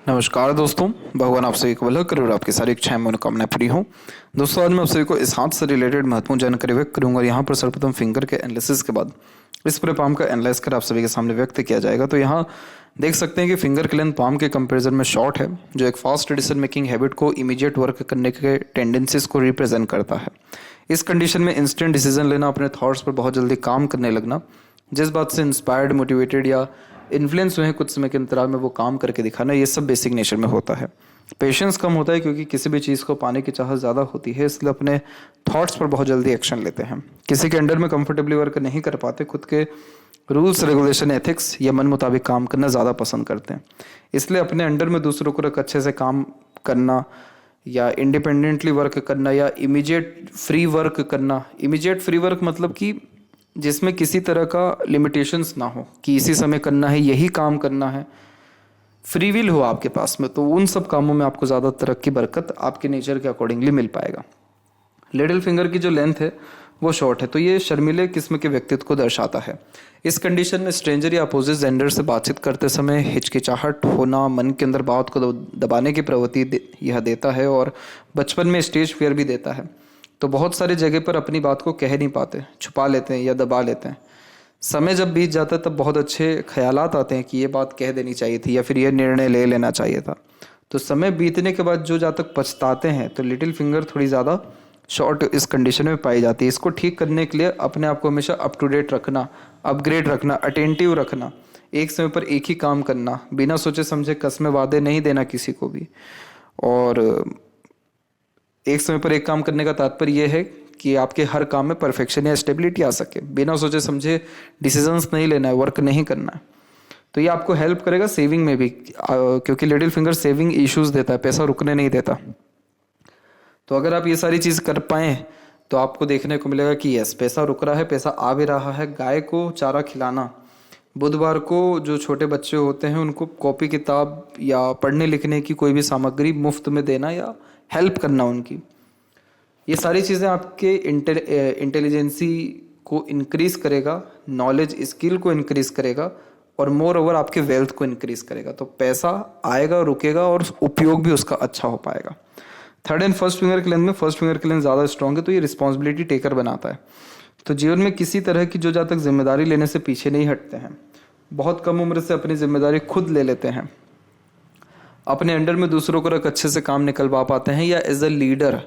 नमस्कार दोस्तों, भगवान आप सभी को भला करे और आपकी सारी इच्छाएं मनोकामनाएं पूरी हों। दोस्तों, आज मैं आप सभी को इस हाथ से रिलेटेड महत्वपूर्ण जानकारी व्यक्त करूंगा। यहाँ पर सर्वप्रथम फिंगर के एनालिसिस के बाद इस पूरे पाम का एनालाइज कर आप सभी के सामने व्यक्त किया जाएगा। तो यहाँ देख सकते हैं कि फिंगर की लेंथ पाम के कंपेरिजन में शॉर्ट है, जो एक फास्ट डिसीजन मेकिंग हैबिट को इमीडिएट वर्क करने के टेंडेंसीज को रिप्रेजेंट करता है। इस कंडीशन में इंस्टेंट डिसीजन लेना, अपने थॉट्स पर बहुत जल्दी काम करने लगना, जिस बात से इंस्पायर्ड, मोटिवेटेड या इन्फ्लुएंस हुए हैं कुछ समय के अंतराल में वो काम करके दिखाना, ये सब बेसिक नेचर में होता है। पेशेंस कम होता है क्योंकि किसी भी चीज़ को पाने की चाहत ज़्यादा होती है, इसलिए अपने थॉट्स पर बहुत जल्दी एक्शन लेते हैं। किसी के अंडर में कंफर्टेबली वर्क नहीं कर पाते, खुद के रूल्स, रेगुलेशन, एथिक्स या मन मुताबिक काम करना ज़्यादा पसंद करते हैं। इसलिए अपने अंडर में दूसरों को एक अच्छे से काम करना या इंडिपेंडेंटली वर्क करना या इमीडिएट फ्री वर्क करना। इमीडिएट फ्री वर्क मतलब कि जिसमें किसी तरह का लिमिटेशंस ना हो कि इसी समय करना है, यही काम करना है, फ्री विल हो आपके पास में, तो उन सब कामों में आपको ज़्यादा तरक्की, बरकत आपके नेचर के अकॉर्डिंगली मिल पाएगा। लिटिल फिंगर की जो लेंथ है वो शॉर्ट है, तो ये शर्मीले किस्म के व्यक्तित्व को दर्शाता है। इस कंडीशन में स्ट्रेंजर या अपोजिट जेंडर से बातचीत करते समय हिचकिचाहट होना, मन के अंदर बात को दबाने की प्रवृत्ति यह देता है और बचपन में स्टेज फियर भी देता है। तो बहुत सारी जगह पर अपनी बात को कह नहीं पाते, छुपा लेते हैं या दबा लेते हैं। समय जब बीत जाता है तब बहुत अच्छे ख्यालात आते हैं कि ये बात कह देनी चाहिए थी या फिर ये निर्णय ले लेना चाहिए था। तो समय बीतने के बाद जो जहाँ तक पछताते हैं, तो लिटिल फिंगर थोड़ी ज़्यादा शॉर्ट इस कंडीशन में पाई जाती है। इसको ठीक करने के लिए अपने आप को हमेशा अप टू डेट रखना, अपग्रेड रखना, अटेंटिव रखना, एक समय पर एक ही काम करना, बिना सोचे समझे कस्में वादे नहीं देना किसी को भी। और एक समय पर एक काम करने का तात्पर्य यह है कि आपके हर काम में परफेक्शन या स्टेबिलिटी आ सके। बिना सोचे समझे डिसीजंस नहीं लेना है, वर्क नहीं करना है। तो ये आपको हेल्प करेगा सेविंग में भी, क्योंकि लिटिल फिंगर सेविंग इश्यूज देता है, पैसा रुकने नहीं देता। तो अगर आप ये सारी चीज़ कर पाएँ तो आपको देखने को मिलेगा कि यस, पैसा रुक रहा है, पैसा आ भी रहा है। गाय को चारा खिलाना, बुधवार को जो छोटे बच्चे होते हैं उनको कॉपी किताब या पढ़ने लिखने की कोई भी सामग्री मुफ्त में देना या हेल्प करना उनकी, ये सारी चीज़ें आपके इंटेलिजेंसी को इंक्रीज़ करेगा, नॉलेज स्किल को इंक्रीज़ करेगा और मोर ओवर आपके वेल्थ को इंक्रीज़ करेगा। तो पैसा आएगा, रुकेगा और उपयोग भी उसका अच्छा हो पाएगा। थर्ड एंड फर्स्ट फिंगर के लेंथ में फर्स्ट फिंगर के लेंथ ज़्यादा स्ट्रॉन्ग है, तो ये रिस्पॉन्सिबिलिटी टेकर बनाता है। तो जीवन में किसी तरह की जो जहाँ तक जिम्मेदारी लेने से पीछे नहीं हटते हैं, बहुत कम उम्र से अपनी जिम्मेदारी खुद ले लेते हैं, अपने अंडर में दूसरों को एक अच्छे से काम निकलवा पाते हैं या as a leader,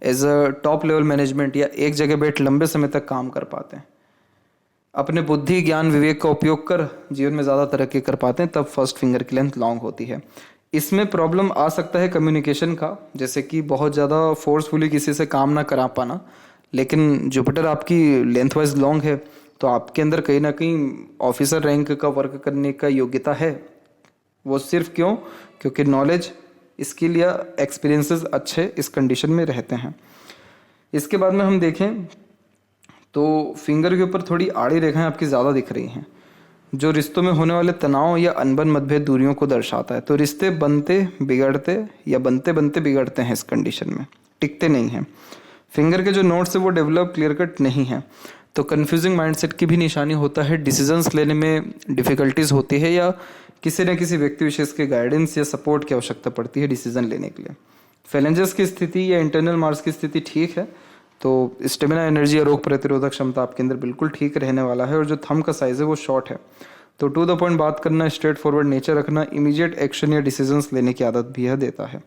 as a top level management या एक जगह बैठ लंबे समय तक काम कर पाते हैं, अपने बुद्धि, ज्ञान, विवेक का उपयोग कर जीवन में ज़्यादा तरक्की कर पाते हैं, तब फर्स्ट फिंगर की लेंथ लॉन्ग होती है। इसमें प्रॉब्लम आ सकता है कम्युनिकेशन का, जैसे कि बहुत ज़्यादा फोर्सफुली किसी से काम ना करा पाना। लेकिन जुपिटर आपकी लेंथ वाइज लॉन्ग है, तो आपके अंदर कहीं ना कहीं ऑफिसर रैंक का वर्क करने का योग्यता है। वो सिर्फ क्यों? क्योंकि नॉलेज, स्किल या एक्सपीरियंसेस अच्छे इस कंडीशन में रहते हैं। इसके बाद में हम देखें तो फिंगर के ऊपर थोड़ी आड़ी रेखाएं आपकी ज़्यादा दिख रही हैं, जो रिश्तों में होने वाले तनाव या अनबन, मतभेद, दूरियों को दर्शाता है। तो रिश्ते बनते बिगड़ते या बनते बनते बिगड़ते हैं, इस कंडीशन में टिकते नहीं हैं। फिंगर के जो नोट्स है वो डेवलप, क्लियर कट नहीं है, तो कन्फ्यूजिंग माइंडसेट की भी निशानी होता है। डिसीजंस लेने में डिफ़िकल्टीज होती है या किसी न किसी व्यक्ति विशेष के गाइडेंस या सपोर्ट की आवश्यकता पड़ती है डिसीजन लेने के लिए। फैलेंजेस की स्थिति या इंटरनल मार्क्स की स्थिति ठीक है, तो स्टेमिना, एनर्जी या रोग प्रतिरोधक क्षमता आपके अंदर बिल्कुल ठीक रहने वाला है। और जो थंब का साइज है वो शॉर्ट है, तो टू द पॉइंट बात करना, स्ट्रेट फॉरवर्ड नेचर रखना, इमीडिएट एक्शन या डिसीजंस लेने की आदत भी यह देता है।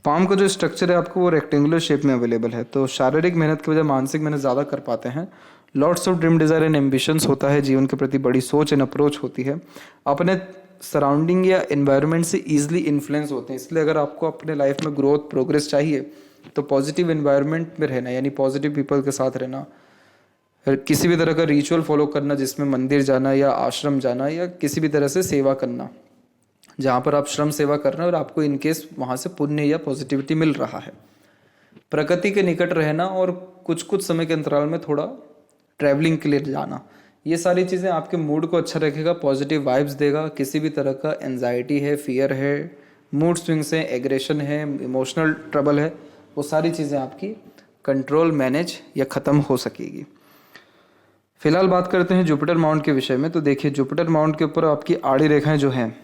पाम का जो स्ट्रक्चर है आपको वो रेक्टेंगुलर शेप में अवेलेबल है, तो शारीरिक मेहनत की वजह मानसिक मेहनत ज़्यादा कर पाते हैं। Lots of dream, desire and ambitions होता है, जीवन के प्रति बड़ी सोच एंड अप्रोच होती है। अपने सराउंडिंग या एनवायरनमेंट से ईजिली इन्फ्लुएंस होते हैं, इसलिए अगर आपको अपने लाइफ में ग्रोथ, प्रोग्रेस चाहिए तो पॉजिटिव एनवायरनमेंट में रहना, यानी पॉजिटिव पीपल के साथ रहना, किसी भी तरह का रिचुअल फॉलो करना, जिसमें मंदिर जाना या आश्रम जाना या किसी भी तरह से सेवा करना, जहाँ पर आप श्रम सेवा कर रहे हैं और आपको इनकेस वहाँ से पुण्य या पॉजिटिविटी मिल रहा है। प्रकृति के निकट रहना और कुछ कुछ समय के अंतराल में थोड़ा ट्रैवलिंग के लिए जाना, ये सारी चीज़ें आपके मूड को अच्छा रखेगा, पॉजिटिव वाइब्स देगा। किसी भी तरह का एंजाइटी है, फियर है, मूड स्विंग्स है, एग्रेशन है, इमोशनल ट्रबल है, वो सारी चीज़ें आपकी कंट्रोल, मैनेज या ख़त्म हो सकेगी। फिलहाल बात करते हैं जुपिटर माउंट के विषय में। तो देखिए, जुपिटर माउंट के ऊपर आपकी आड़ी रेखाएं जो हैं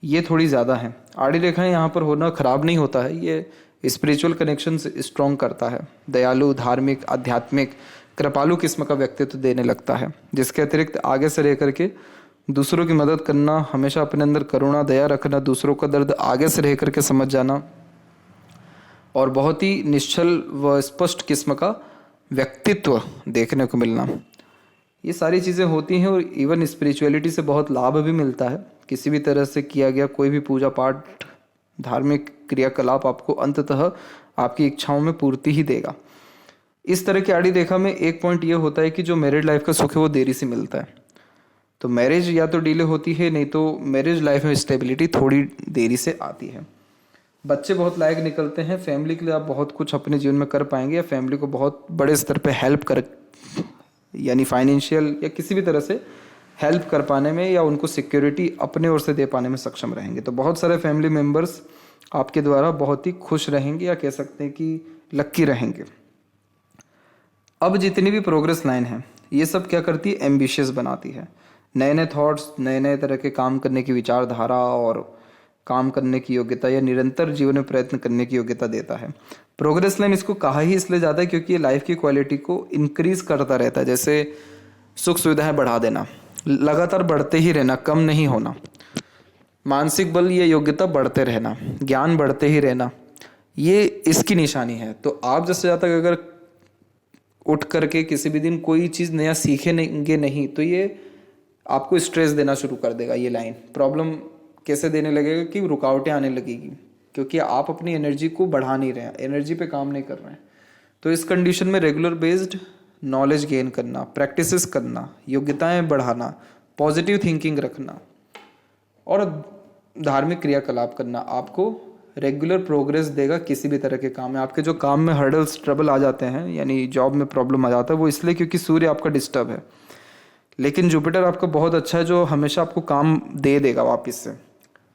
ये थोड़ी ज़्यादा है। आड़ी रेखाएं यहाँ पर होना खराब नहीं होता है, ये स्पिरिचुअल कनेक्शन स्ट्रॉन्ग करता है। दयालु, धार्मिक, आध्यात्मिक, कृपालु किस्म का व्यक्तित्व देने लगता है, जिसके अतिरिक्त आगे से रह करके दूसरों की मदद करना, हमेशा अपने अंदर करुणा, दया रखना, दूसरों का दर्द आगे से रह करके समझ जाना और बहुत ही निश्चल व स्पष्ट किस्म का व्यक्तित्व देखने को मिलना, ये सारी चीज़ें होती हैं। और इवन स्पिरिचुअलिटी से बहुत लाभ भी मिलता है। किसी भी तरह से किया गया कोई भी पूजा पाठ, धार्मिक क्रियाकलाप आपको अंततः आपकी इच्छाओं में पूर्ति ही देगा। इस तरह की आड़ी रेखा में एक पॉइंट ये होता है कि जो मैरिड लाइफ का सुख है वो देरी से मिलता है। तो मैरिज या तो डिले होती है, नहीं तो मैरिज लाइफ में स्टेबिलिटी थोड़ी देरी से आती है। बच्चे बहुत लायक निकलते हैं, फैमिली के लिए आप बहुत कुछ अपने जीवन में कर पाएंगे, या फैमिली को बहुत बड़े स्तर पे हेल्प कर, यानी फाइनेंशियल या किसी भी तरह से हेल्प कर पाने में, या उनको सिक्योरिटी अपने ओर से दे पाने में सक्षम रहेंगे। तो बहुत सारे फैमिली मेम्बर्स आपके द्वारा बहुत ही खुश रहेंगे, या कह सकते हैं कि लक्की रहेंगे। अब जितनी भी प्रोग्रेस लाइन है ये सब क्या करती है, एम्बिशियस बनाती है। नए नए थॉट्स, नए नए तरह के काम करने की विचारधारा और काम करने की योग्यता, या निरंतर जीवन में प्रयत्न करने की योग्यता देता है। प्रोग्रेस लाइन इसको कहा ही इसलिए जाता है क्योंकि ये लाइफ की क्वालिटी को इंक्रीज करता रहता है। जैसे सुख सुविधाएं बढ़ा देना, लगातार बढ़ते ही रहना, कम नहीं होना। मानसिक बल, ये योग्यता बढ़ते रहना, ज्ञान बढ़ते ही रहना, ये इसकी निशानी है। तो आप जैसे ज़्यादा अगर उठ करके किसी भी दिन कोई चीज़ नया सीखेंगे नहीं, तो ये आपको स्ट्रेस देना शुरू कर देगा। ये लाइन प्रॉब्लम कैसे देने लगेगा कि रुकावटें आने लगेगी, क्योंकि आप अपनी एनर्जी को बढ़ा नहीं रहे हैं, एनर्जी पे काम नहीं कर रहे हैं। तो इस कंडीशन में रेगुलर बेस्ड नॉलेज गेन करना, प्रैक्टिसेस करना, योग्यताएं बढ़ाना, पॉजिटिव थिंकिंग रखना और धार्मिक क्रियाकलाप करना आपको रेगुलर प्रोग्रेस देगा किसी भी तरह के काम में। आपके जो काम में हर्डल्स, ट्रबल आ जाते हैं, यानी जॉब में प्रॉब्लम आ जाता है, वो इसलिए क्योंकि सूर्य आपका डिस्टर्ब है। लेकिन जुपिटर आपका बहुत अच्छा है, जो हमेशा आपको काम दे देगा वापस से,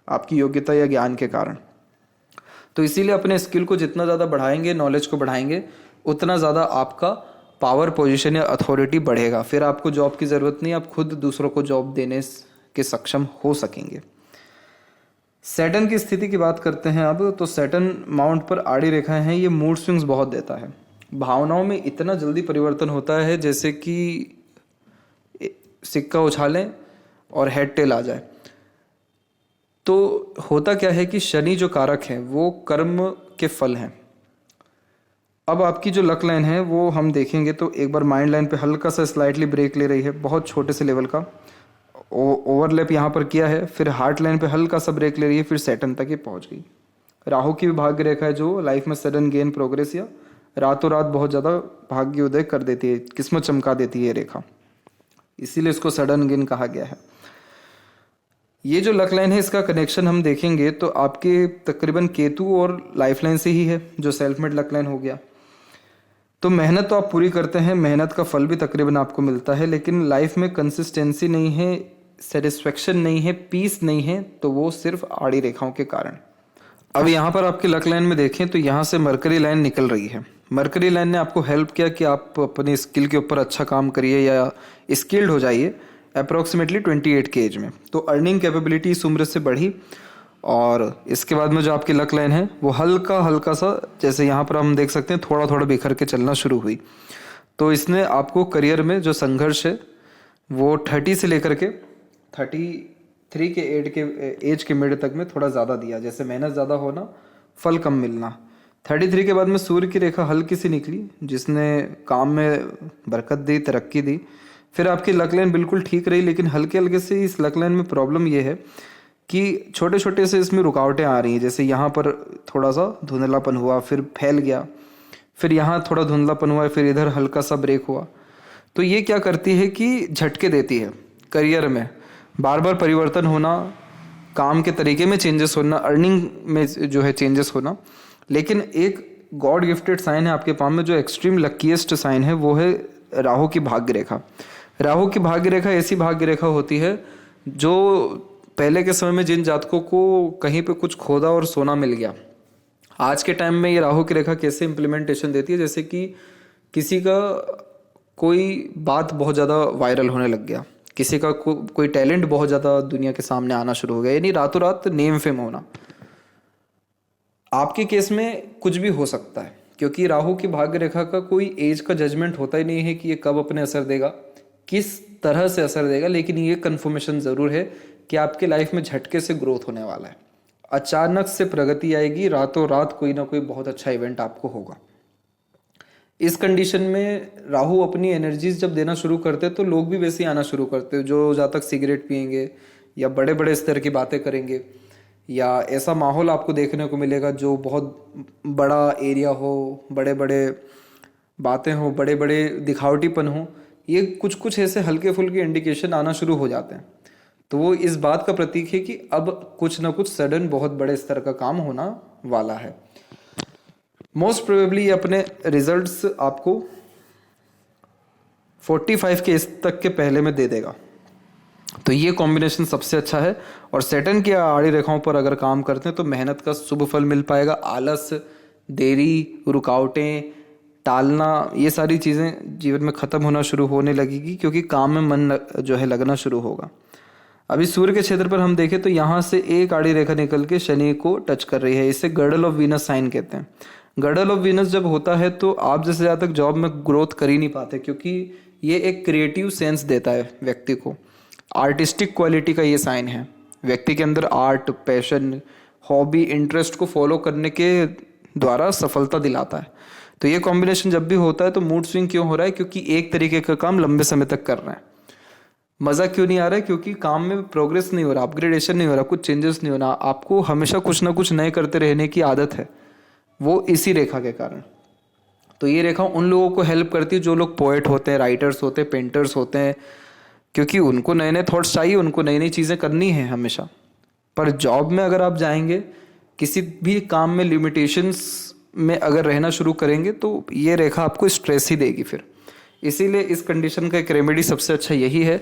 आपकी योग्यता या ज्ञान के कारण। तो इसीलिए अपने स्किल को जितना ज़्यादा बढ़ाएंगे, नॉलेज को बढ़ाएंगे, उतना ज़्यादा आपका पावर, पोजीशन या अथॉरिटी बढ़ेगा। फिर आपको जॉब की ज़रूरत नहीं, आप खुद दूसरों को जॉब देने के सक्षम हो सकेंगे। सैटर्न की स्थिति की बात करते हैं अब। तो सैटर्न माउंट पर आड़ी रेखाएं हैं, ये मूड स्विंग्स बहुत देता है। भावनाओं में इतना जल्दी परिवर्तन होता है जैसे कि सिक्का उछालें और हेड टेल आ जाए। तो होता क्या है कि शनि जो कारक है वो कर्म के फल हैं। अब आपकी जो लक लाइन है वो हम देखेंगे तो एक बार माइंड लाइन पे हल्का सा स्लाइटली ब्रेक ले रही है, बहुत छोटे से लेवल का ओवरलैप यहाँ पर किया है। फिर हार्ट लाइन पे हल्का सा ब्रेक ले रही है, फिर सैटर्न तक ये पहुँच गई। राहु की भी भाग्य रेखा है जो लाइफ में सडन गेन, प्रोग्रेस या रातों रात बहुत ज़्यादा भाग्य उदय कर देती है, किस्मत चमका देती है ये रेखा, इसीलिए इसको सडन गेन कहा गया है। ये जो लक लाइन है इसका कनेक्शन हम देखेंगे तो आपके तकरीबन केतु और लाइफ लाइन से ही है, जो सेल्फ मेड लक लाइन हो गया। तो मेहनत तो आप पूरी करते हैं, मेहनत का फल भी तकरीबन आपको मिलता है, लेकिन लाइफ में कंसिस्टेंसी नहीं है, सेटिस्फेक्शन नहीं है, पीस नहीं है, तो वो सिर्फ आड़ी रेखाओं के कारण। अब यहाँ पर आपके लक लाइन में देखें तो यहाँ से मरकरी लाइन निकल रही है। मरकरी लाइन ने आपको हेल्प किया कि आप अपनी स्किल के ऊपर अच्छा काम करिए या स्किल्ड हो जाइए अप्रॉक्सीमेटली 28 के एज में। तो अर्निंग कैपेबिलिटी इस उम्र से बढ़ी। और इसके बाद में जो आपकी लक लाइन है वो हल्का हल्का सा, जैसे यहाँ पर हम देख सकते हैं, थोड़ा थोड़ा बिखर के चलना शुरू हुई। तो इसने आपको करियर में जो संघर्ष है वो 30 से लेकर के 33 के एज के मिड तक में थोड़ा ज़्यादा दिया। जैसे मेहनत ज़्यादा होना, फल कम मिलना। 33 के बाद में सूर्य की रेखा हल्की सी निकली जिसने काम में बरकत दी, तरक्की दी। फिर आपकी लक लाइन बिल्कुल ठीक रही, लेकिन हल्के हल्के से इस लक लाइन में प्रॉब्लम ये है कि छोटे छोटे से इसमें रुकावटें आ रही हैं। जैसे यहाँ पर थोड़ा सा धुंधलापन हुआ, फिर फैल गया, फिर यहाँ थोड़ा धुंधलापन हुआ, फिर इधर हल्का सा ब्रेक हुआ। तो ये क्या करती है कि झटके देती है करियर में, बार बार परिवर्तन होना, काम के तरीके में चेंजेस होना, अर्निंग में जो है चेंजेस होना। लेकिन एक गॉड गिफ्टेड साइन है आपके पाम में, जो एक्सट्रीम लकीएस्ट साइन है, वो है राहु की भाग्य रेखा। राहु की भाग्य रेखा ऐसी भाग्य रेखा होती है जो पहले के समय में जिन जातकों को कहीं पे कुछ खोदा और सोना मिल गया, आज के टाइम में ये राहु की रेखा कैसे इम्प्लीमेंटेशन देती है, जैसे कि किसी का कोई बात बहुत ज़्यादा वायरल होने लग गया, किसी का कोई टैलेंट बहुत ज़्यादा दुनिया के सामने आना शुरू हो गया, यानी रातों रात नेम फेम होना। आपके केस में कुछ भी हो सकता है, क्योंकि राहु की भाग्य रेखा का कोई एज का जजमेंट होता ही नहीं है कि ये कब अपने असर देगा, किस तरह से असर देगा। लेकिन ये कंफर्मेशन ज़रूर है कि आपके लाइफ में झटके से ग्रोथ होने वाला है, अचानक से प्रगति आएगी, रातों रात कोई ना कोई बहुत अच्छा इवेंट आपको होगा। इस कंडीशन में राहु अपनी एनर्जीज जब देना शुरू करते हैं तो लोग भी वैसे ही आना शुरू करते हैं, जो जहाँ तक सिगरेट पियेंगे या बड़े बड़े स्तर की बातें करेंगे, या ऐसा माहौल आपको देखने को मिलेगा जो बहुत बड़ा एरिया हो, बड़े बड़े बातें हो, बड़े बड़े दिखावटीपन हो, ये कुछ कुछ ऐसे हल्के फुल्के इंडिकेशन आना शुरू हो जाते हैं। तो वो इस बात का प्रतीक है कि अब कुछ ना कुछ सडन बहुत बड़े स्तर का काम होना वाला है। मोस्ट प्रोबेबली ये अपने रिजल्ट्स आपको 45 के इस तक के पहले में दे देगा। तो ये कॉम्बिनेशन सबसे अच्छा है। और सैटर्न की आड़ी रेखाओं पर अगर काम करते हैं तो मेहनत का शुभ फल मिल पाएगा। आलस, देरी, रुकावटें, टालना, ये सारी चीज़ें जीवन में ख़त्म होना शुरू होने लगेगी, क्योंकि काम में मन जो है लगना शुरू होगा। अभी सूर्य के क्षेत्र पर हम देखें तो यहाँ से एक आड़ी रेखा निकल के शनि को टच कर रही है। इसे गर्डल ऑफ वीनस साइन कहते हैं। गर्डल ऑफ वीनस जब होता है तो आप जैसे ज़्यादा तक जॉब में ग्रोथ कर ही नहीं पाते, क्योंकि ये एक क्रिएटिव सेंस देता है व्यक्ति को। आर्टिस्टिक क्वालिटी का ये साइन है। व्यक्ति के अंदर आर्ट, पैशन, हॉबी, इंटरेस्ट को फॉलो करने के द्वारा सफलता दिलाता है। तो ये कॉम्बिनेशन जब भी होता है तो मूड स्विंग क्यों हो रहा है? क्योंकि एक तरीके का काम लंबे समय तक कर रहे हैं। मज़ा क्यों नहीं आ रहा है? क्योंकि काम में प्रोग्रेस नहीं हो रहा, अपग्रेडेशन नहीं हो रहा, कुछ चेंजेस नहीं हो रहा। आपको हमेशा कुछ ना कुछ नए करते रहने की आदत है, वो इसी रेखा के कारण। तो ये रेखा उन लोगों को हेल्प करती है जो लोग पोएट होते हैं, राइटर्स होते हैं, पेंटर्स होते हैं, क्योंकि उनको नए नए थॉट्स चाहिए, उनको नई नई चीज़ें करनी है हमेशा। पर जॉब में अगर आप जाएंगे, किसी भी काम में लिमिटेशंस में अगर रहना शुरू करेंगे तो ये रेखा आपको स्ट्रेस ही देगी फिर। इसीलिए इस कंडीशन का एक रेमेडी सबसे अच्छा यही है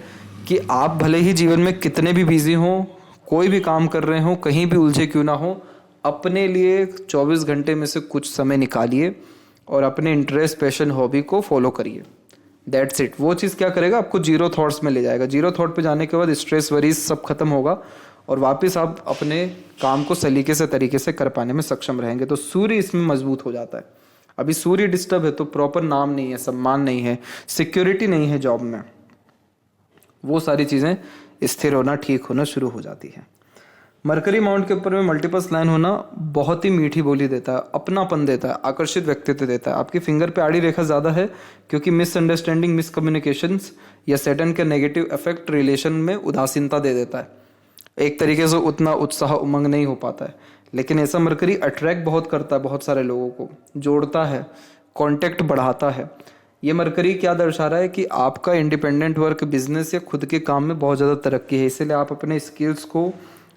कि आप भले ही जीवन में कितने भी बिजी हों, कोई भी काम कर रहे हों, कहीं भी उलझे क्यों ना हो, अपने लिए 24 घंटे में से कुछ समय निकालिए और अपने इंटरेस्ट, पैशन, हॉबी को फॉलो करिए। That's it. वो चीज़ क्या करेगा? आपको जीरो थॉट्स में ले जाएगा। जीरो थॉट पे जाने के बाद स्ट्रेस, वरीज सब खत्म होगा और वापस आप अपने काम को सलीके से, तरीके से कर पाने में सक्षम रहेंगे। तो सूर्य इसमें मजबूत हो जाता है। अभी सूर्य डिस्टर्ब है तो प्रॉपर नाम नहीं है, सम्मान नहीं है, सिक्योरिटी नहीं है जॉब में, वो सारी चीज़ें स्थिर होना, ठीक होना शुरू हो जाती है। मरकरी माउंट के ऊपर में मल्टीपल्स लाइन होना बहुत ही मीठी बोली देता है, अपनापन देता है, आकर्षित व्यक्तित्व देता है। आपकी फिंगर पे आड़ी रेखा ज़्यादा है क्योंकि मिसअंडरस्टैंडिंग, मिसकम्युनिकेशंस या सैटर्न के नेगेटिव इफेक्ट रिलेशन में उदासीनता दे देता है। एक तरीके से उतना उत्साह, उमंग नहीं हो पाता है। लेकिन ऐसा मरकरी अट्रैक्ट बहुत करता है, बहुत सारे लोगों को जोड़ता है, कॉन्टेक्ट बढ़ाता है। ये मरकरी क्या दर्शा रहा है कि आपका इंडिपेंडेंट वर्क, बिजनेस या खुद के काम में बहुत ज़्यादा तरक्की है। इसलिए आप अपने स्किल्स को,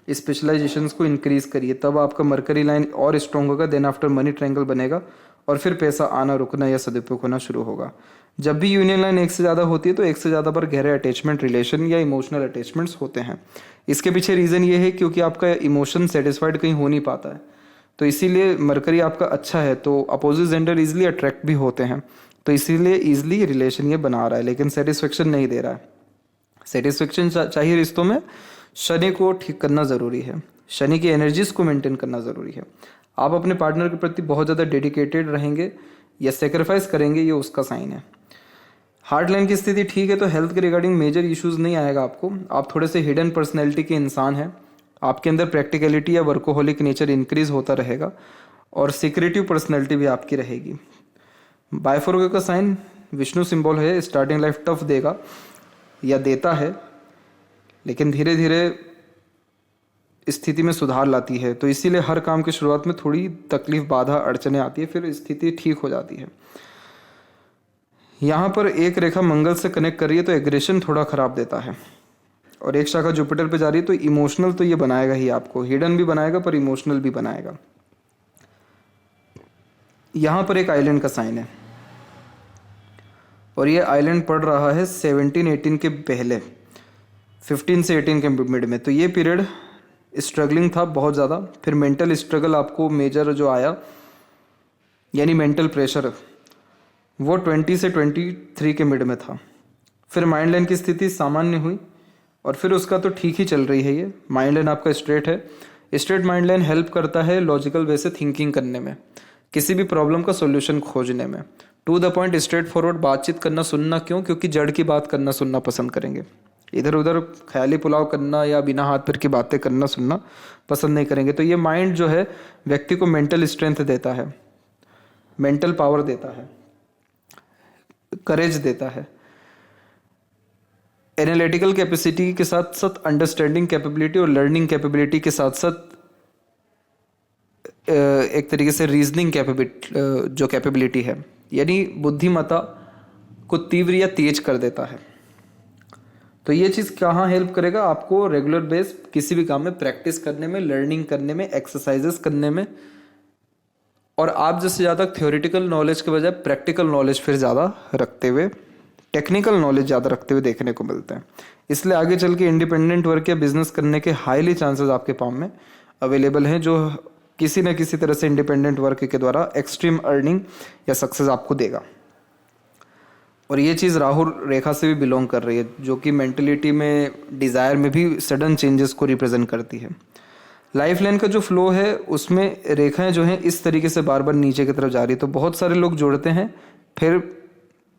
स्पेशलाइजेशंस को इंक्रीज करिए, तब आपका मरकरी लाइन और स्ट्रॉन्ग होगा। देन आफ्टर मनी ट्रायंगल बनेगा और फिर पैसा आना, रुकना या सदुपयोग होना शुरू होगा। जब भी यूनियन लाइन एक से ज़्यादा होती है तो एक से ज़्यादा पर गहरे अटैचमेंट, रिलेशन या इमोशनल अटैचमेंट्स होते हैं। इसके पीछे रीज़न ये है क्योंकि आपका इमोशन सेटिस्फाइड कहीं हो नहीं पाता है। तो इसीलिए मरकरी आपका अच्छा है तो अपोजिट जेंडर ईजिली अट्रैक्ट भी होते हैं। तो इसीलिए ईजिली रिलेशन ये बना रहा है, लेकिन सेटिस्फेक्शन नहीं दे रहा है। सेटिस्फेक्शन चाहिए रिश्तों में, शनि को ठीक करना ज़रूरी है, शनि की एनर्जीज को मेंटेन करना ज़रूरी है। आप अपने पार्टनर के प्रति बहुत ज़्यादा डेडिकेटेड रहेंगे या सेक्रीफाइस करेंगे, ये उसका साइन है। हार्ट लाइन की स्थिति ठीक है तो हेल्थ के रिगार्डिंग मेजर इश्यूज नहीं आएगा आपको। आप थोड़े से हिडन पर्सनैलिटी के इंसान हैं, आपके अंदर प्रैक्टिकलिटी या वर्कोहोलिक नेचर इंक्रीज होता रहेगा और सिक्रेटिव पर्सनैलिटी भी आपकी रहेगी। बायफोर्को का साइन विष्णु सिंबल है, स्टार्टिंग लाइफ टफ देगा या देता है, लेकिन धीरे धीरे स्थिति में सुधार लाती है। तो इसीलिए हर काम की शुरुआत में थोड़ी तकलीफ, बाधा, अड़चने आती है, फिर स्थिति ठीक हो जाती है। यहाँ पर एक रेखा मंगल से कनेक्ट कर रही है तो एग्रेशन थोड़ा खराब देता है, और एक शाखा जुपिटर पे जा रही है तो इमोशनल तो ये बनाएगा ही, आपको हिडन भी बनाएगा पर इमोशनल भी बनाएगा। यहाँ पर एक आइलैंड का साइन है और ये आइलैंड पड़ रहा है 17-18 के पहले, 15 से 18 के मिड में। तो ये पीरियड स्ट्रगलिंग था बहुत ज़्यादा। फिर मेंटल स्ट्रगल आपको मेजर जो आया, यानी मेंटल प्रेशर, वो 20 से 23 के मिड में था। फिर माइंड लाइन की स्थिति सामान्य हुई और फिर उसका तो ठीक ही चल रही है। ये माइंड लाइन आपका स्ट्रेट है। स्ट्रेट माइंड लाइन हेल्प करता है लॉजिकल वे से थिंकिंग करने में, किसी भी प्रॉब्लम का सॉल्यूशन खोजने में। To the point, straightforward बातचीत करना सुनना। क्यों? क्योंकि जड़ की बात करना सुनना पसंद करेंगे। इधर उधर ख्याली पुलाव करना या बिना हाथ पैर की बातें करना सुनना पसंद नहीं करेंगे। तो ये माइंड जो है व्यक्ति को मेंटल स्ट्रेंथ देता है, मेंटल पावर देता है, करेज देता है। एनालिटिकल कैपेसिटी के साथ साथ अंडरस्टैंडिंग कैपेबिलिटी और लर्निंग कैपेबिलिटी के साथ साथ एक तरीके से रीजनिंग कैपेबिलिटी, जो कैपेबिलिटी है, यानी बुद्धिमत्ता को तीव्र या तेज कर देता है। तो ये चीज़ कहाँ हेल्प करेगा आपको? रेगुलर बेस किसी भी काम में प्रैक्टिस करने में, लर्निंग करने में, एक्सरसाइजेस करने में। और आप जैसे ज़्यादा थ्योरेटिकल नॉलेज के बजाय प्रैक्टिकल नॉलेज फिर ज़्यादा रखते हुए, टेक्निकल नॉलेज ज़्यादा रखते हुए देखने को मिलते हैं। इसलिए आगे चल के इंडिपेंडेंट वर्क या बिजनेस करने के हाईली चांसेस आपके पाम में अवेलेबल हैं, जो किसी न किसी तरह से इंडिपेंडेंट वर्क के द्वारा एक्सट्रीम अर्निंग या सक्सेस आपको देगा। और ये चीज़ राहु रेखा से भी बिलोंग कर रही है, जो कि मेंटलिटी में, डिज़ायर में भी सडन चेंजेस को रिप्रेजेंट करती है। लाइफ लाइन का जो फ्लो है उसमें रेखाएं जो हैं इस तरीके से बार बार नीचे की तरफ जा रही है। तो बहुत सारे लोग जुड़ते हैं, फिर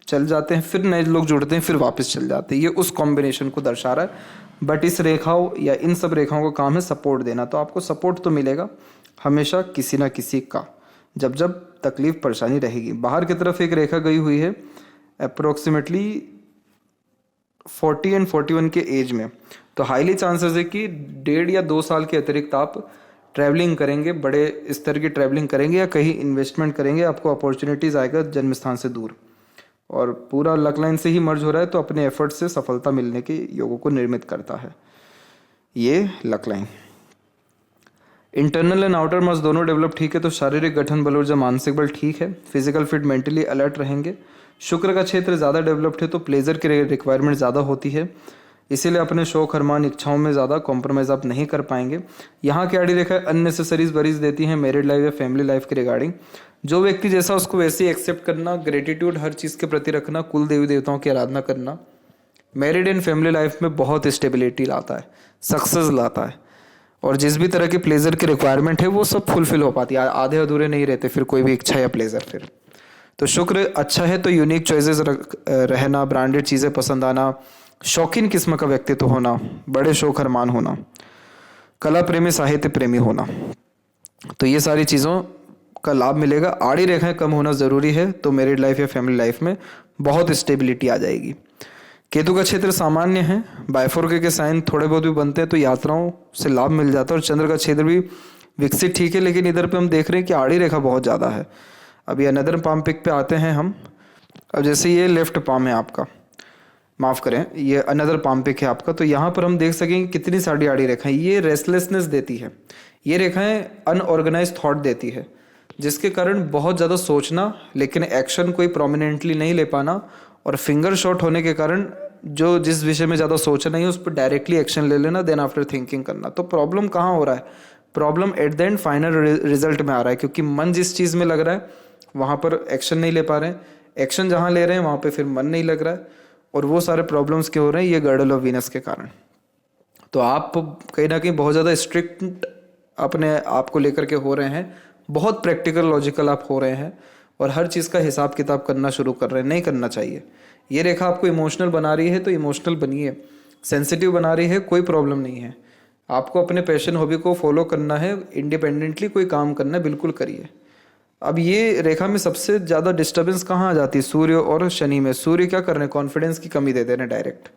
चल जाते हैं, फिर नए लोग जुड़ते हैं, फिर वापस चल जाते हैं। ये उस कॉम्बिनेशन को दर्शा रहा है। बट इस रेखाओं या इन सब रेखाओं का काम है सपोर्ट देना। तो आपको सपोर्ट तो मिलेगा हमेशा किसी ना किसी का, जब जब तकलीफ परेशानी रहेगी। बाहर की तरफ एक रेखा गई हुई है अप्रोक्सीमेटली 40 एंड 41 के एज में। तो हाईली चांसेस है कि 1.5 या 2 साल के अतिरिक्त आप ट्रैवलिंग करेंगे, बड़े स्तर की ट्रैवलिंग करेंगे या कहीं इन्वेस्टमेंट करेंगे। आपको अपॉर्चुनिटीज़ आएगा जन्म स्थान से दूर, और पूरा लक लाइन से ही मर्ज हो रहा है, तो अपने एफर्ट से सफलता मिलने के योगों को निर्मित करता है ये luck line. Internal and outer mass दोनों डेवलप ठीक है, तो शारीरिक गठन बल ऊर्जा, मानसिक बल ठीक है, फिजिकल फिट, मेंटली अलर्ट रहेंगे। शुक्र का क्षेत्र ज़्यादा डेवलप्ड है, तो प्लेजर की रिक्वायरमेंट ज़्यादा होती है, इसीलिए अपने शौक अरमान इच्छाओं में ज़्यादा कॉम्प्रोमाइज़ आप नहीं कर पाएंगे। यहाँ की आड़ी रेखा अननेसेसरीज वरीज देती हैं मैरिड लाइफ या फैमिली लाइफ के रिगार्डिंग। जो व्यक्ति जैसा उसको वैसे ही एक्सेप्ट करना, ग्रेटिट्यूड हर चीज़ के प्रति रखना, कुल देवी देवताओं की आराधना करना, मैरिड एंड फैमिली लाइफ में बहुत स्टेबिलिटी लाता है, सक्सेस लाता है। और जिस भी तरह की प्लेजर की रिक्वायरमेंट है वो सब फुलफिल हो पाती है, आधे अधूरे नहीं रहते फिर कोई भी इच्छा या प्लेजर। फिर तो शुक्र अच्छा है, तो यूनिक चॉइसेस रहना, ब्रांडेड चीज़ें पसंद आना, शौकीन किस्म का व्यक्तित्व होना, बड़े शौक अरमान होना, कला प्रेमी, साहित्य प्रेमी होना, तो ये सारी चीज़ों का लाभ मिलेगा। आड़ी रेखाएं कम होना ज़रूरी है, तो मैरिड लाइफ या फैमिली लाइफ में बहुत स्टेबिलिटी आ जाएगी। केतु का क्षेत्र सामान्य है, बायफोर्के के साइन थोड़े बहुत भी बनते हैं तो यात्राओं से लाभ मिल जाता है। और चंद्र का क्षेत्र भी विकसित ठीक है, लेकिन इधर पे हम देख रहे हैं कि आड़ी रेखा बहुत ज़्यादा है। अभी अनदर पाम पिक पे आते हैं हम। अब जैसे ये लेफ्ट पाम है आपका, माफ़ करें, ये अनदर पाम पिक है आपका, तो यहाँ पर हम देख सकेंगे कितनी सारी आड़ी रेखाएं। ये रेस्टलेसनेस देती है, ये रेखाएं अनऑर्गेनाइज थॉट देती है, जिसके कारण बहुत ज़्यादा सोचना लेकिन एक्शन कोई प्रोमिनेंटली नहीं ले पाना, और फिंगर शॉट होने के कारण जो जिस विषय में ज़्यादा सोचा नहीं उस पर डायरेक्टली एक्शन ले लेना, देन आफ्टर थिंकिंग करना। तो प्रॉब्लम कहाँ हो रहा है? Problem at the end final result में आ रहा है, क्योंकि मन जिस चीज़ में लग रहा है वहाँ पर एक्शन नहीं ले पा रहे हैं, एक्शन जहाँ ले रहे हैं वहाँ पे फिर मन नहीं लग रहा है, और वो सारे प्रॉब्लम्स क्यों हो रहे हैं? ये गर्डल ऑफ वीनस के कारण। तो आप कहीं ना कहीं बहुत ज़्यादा स्ट्रिक्ट अपने आप को लेकर के हो रहे हैं, बहुत प्रैक्टिकल लॉजिकल आप हो रहे हैं, और हर चीज़ का हिसाब किताब करना शुरू कर रहे हैं। नहीं करना चाहिए। ये रेखा आपको इमोशनल बना रही है तो इमोशनल बनिए, सेंसिटिव बना रही है, कोई प्रॉब्लम नहीं है। आपको अपने पैशन हॉबी को फॉलो करना है, इंडिपेंडेंटली कोई काम करना है, बिल्कुल करिए। अब ये रेखा में सबसे ज़्यादा डिस्टर्बेंस कहाँ आ जाती है? सूर्य और शनि में। सूर्य क्या कर रहे हैं? कॉन्फिडेंस की कमी दे दे रहे हैं डायरेक्ट,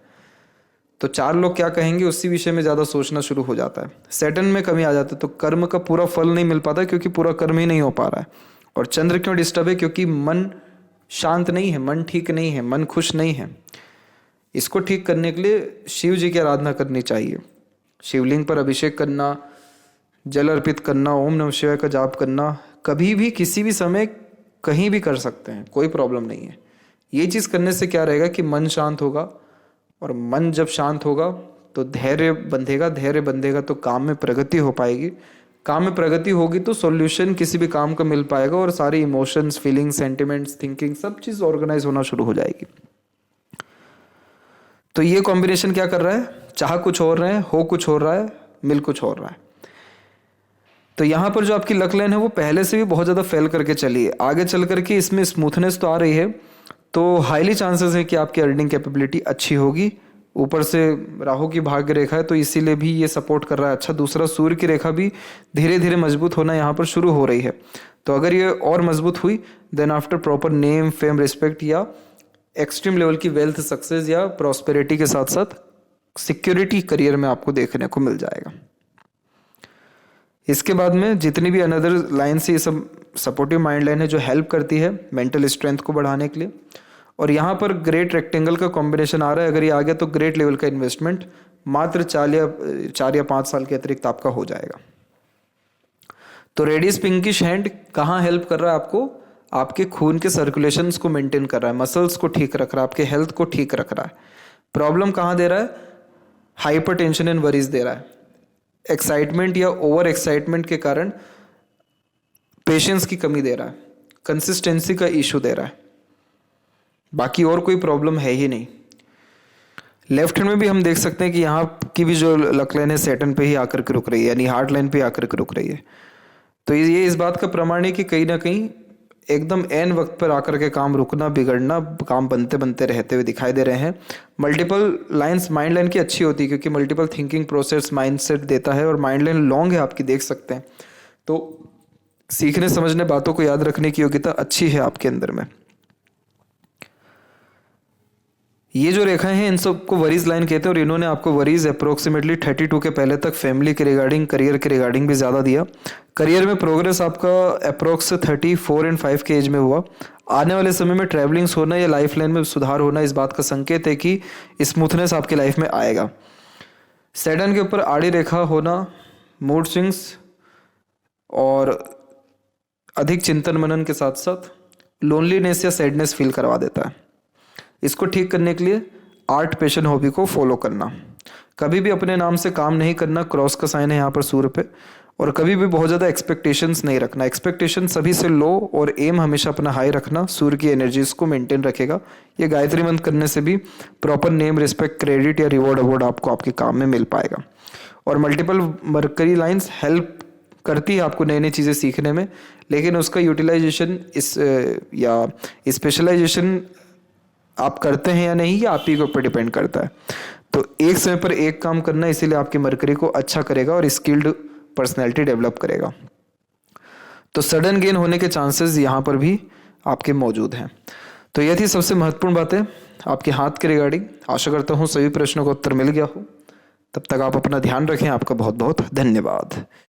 तो 4 लोग क्या कहेंगे उसी विषय में ज़्यादा सोचना शुरू हो जाता है। सैटर्न में कमी आ जाती है, तो कर्म का पूरा फल नहीं मिल पाता, क्योंकि पूरा कर्म ही नहीं हो पा रहा है। और चंद्र क्यों डिस्टर्ब है? क्योंकि मन शांत नहीं है, मन ठीक नहीं है, मन खुश नहीं है। इसको ठीक करने के लिए शिव जी की आराधना करनी चाहिए, शिवलिंग पर अभिषेक करना, जल अर्पित करना, ओम नमः शिवाय का जाप करना, कभी भी किसी भी समय कहीं भी कर सकते हैं, कोई प्रॉब्लम नहीं है। ये चीज़ करने से क्या रहेगा कि मन शांत होगा, और मन जब शांत होगा तो धैर्य बंधेगा, धैर्य बंधेगा तो काम में प्रगति हो पाएगी, काम में प्रगति होगी तो सॉल्यूशन किसी भी काम का मिल पाएगा, और सारे इमोशंस, फीलिंग्स, सेंटिमेंट्स, थिंकिंग सब चीज़ ऑर्गेनाइज होना शुरू हो जाएगी। तो ये कॉम्बिनेशन क्या कर रहा है, चाह कुछ और रहे हैं, हो कुछ और रहा है, मिल कुछ और रहा है। तो यहाँ पर जो आपकी लक लाइन है वो पहले से भी बहुत ज़्यादा फेल करके चली है, आगे चल करके इसमें स्मूथनेस तो आ रही है, तो हाईली चांसेस है कि आपकी अर्निंग कैपेबिलिटी अच्छी होगी। ऊपर से राहु की भाग्य रेखा है तो इसीलिए भी ये सपोर्ट कर रहा है। अच्छा, दूसरा सूर्य की रेखा भी धीरे धीरे मजबूत होना यहाँ पर शुरू हो रही है, तो अगर ये और मजबूत हुई then after proper name fame respect या एक्सट्रीम लेवल की वेल्थ सक्सेस या प्रॉस्पेरिटी के साथ साथ सिक्योरिटी करियर में आपको देखने को मिल जाएगा। इसके बाद में जितनी भी अनदर लाइन से ये सब सपोर्टिव माइंड लाइन है जो हेल्प करती है मेंटल स्ट्रेंथ को बढ़ाने के लिए। और यहाँ पर ग्रेट रेक्टेंगल का कॉम्बिनेशन आ रहा है, अगर ये आ गया तो ग्रेट लेवल का इन्वेस्टमेंट मात्र 4 या 5 साल के अतिरिक्त आपका हो जाएगा। तो रेडियस पिंकिश हैंड कहाँ हेल्प कर रहा है आपको, आपके खून के सर्कुलेशंस को मेंटेन कर रहा है, मसल्स को ठीक रख रहा है, आपके हेल्थ को ठीक रख रहा है। प्रॉब्लम कहाँ दे रहा है, हाइपर टेंशन एंड वरीज दे रहा है, एक्साइटमेंट या ओवर एक्साइटमेंट के कारण पेशेंस की कमी दे रहा है, कंसिस्टेंसी का इशू दे रहा है, बाकी और कोई प्रॉब्लम है ही नहीं। लेफ्ट हैंड में भी हम देख सकते हैं कि यहाँ की भी जो लक लाइन है सैटर्न पे ही आकर के रुक रही है, यानी हार्ट लाइन पे आकर के रुक रही है। तो ये इस बात का प्रमाण है कि कहीं ना कहीं एकदम एन वक्त पर आकर के काम रुकना, बिगड़ना, काम बनते बनते रहते हुए दिखाई दे रहे हैं। मल्टीपल लाइंस माइंड लाइन की अच्छी होती है क्योंकि मल्टीपल थिंकिंग प्रोसेस माइंडसेट देता है, और माइंड लाइन लॉन्ग है आपकी, देख सकते हैं। तो सीखने समझने बातों को याद रखने की योग्यता अच्छी है आपके अंदर में। ये जो रेखाएं हैं इन सबको वरीज लाइन कहते हैं, और इन्होंने आपको वरीज अप्रोक्सीमेटली 32 के पहले तक फैमिली के रिगार्डिंग, करियर के रिगार्डिंग भी ज़्यादा दिया। करियर में प्रोग्रेस आपका अप्रोक्स 34 एंड 5 के एज में हुआ। आने वाले समय में ट्रैवलिंग्स होना या लाइफ लाइन में सुधार होना इस बात का संकेत है कि स्मूथनेस आपकी लाइफ में आएगा। सैटर्न के ऊपर आड़ी रेखा होना मूड स्विंग्स और अधिक चिंतन मनन के साथ साथ लोनलीनेस या सैडनेस फील करवा देता है। इसको ठीक करने के लिए आर्ट, पैशन, हॉबी को फॉलो करना, कभी भी अपने नाम से काम नहीं करना, क्रॉस का साइन है यहाँ पर सूर्य पे, और कभी भी बहुत ज़्यादा एक्सपेक्टेशंस नहीं रखना, एक्सपेक्टेशन सभी से लो और एम हमेशा अपना हाई रखना, सूर्य की एनर्जीज को मेंटेन रखेगा। ये गायत्री मंत्र करने से भी प्रॉपर नेम, रिस्पेक्ट, क्रेडिट या रिवॉर्ड अवार्ड आपको आपके काम में मिल पाएगा। और मल्टीपल मरकरी लाइन्स हेल्प करती है आपको नई नई चीज़ें सीखने में, लेकिन उसका यूटिलाइजेशन या स्पेशलाइजेशन आप करते हैं या नहीं, ये आप ही के ऊपर डिपेंड करता है। तो एक समय पर एक काम करना इसीलिए आपकी मरकरी को अच्छा करेगा और स्किल्ड पर्सनैलिटी डेवलप करेगा। तो सडन गेन होने के चांसेस यहाँ पर भी आपके मौजूद हैं। तो यह थी सबसे महत्वपूर्ण बातें आपके हाथ के रिगार्डिंग। आशा करता हूँ सभी प्रश्नों का उत्तर मिल गया हो। तब तक आप अपना ध्यान रखें। आपका बहुत बहुत धन्यवाद।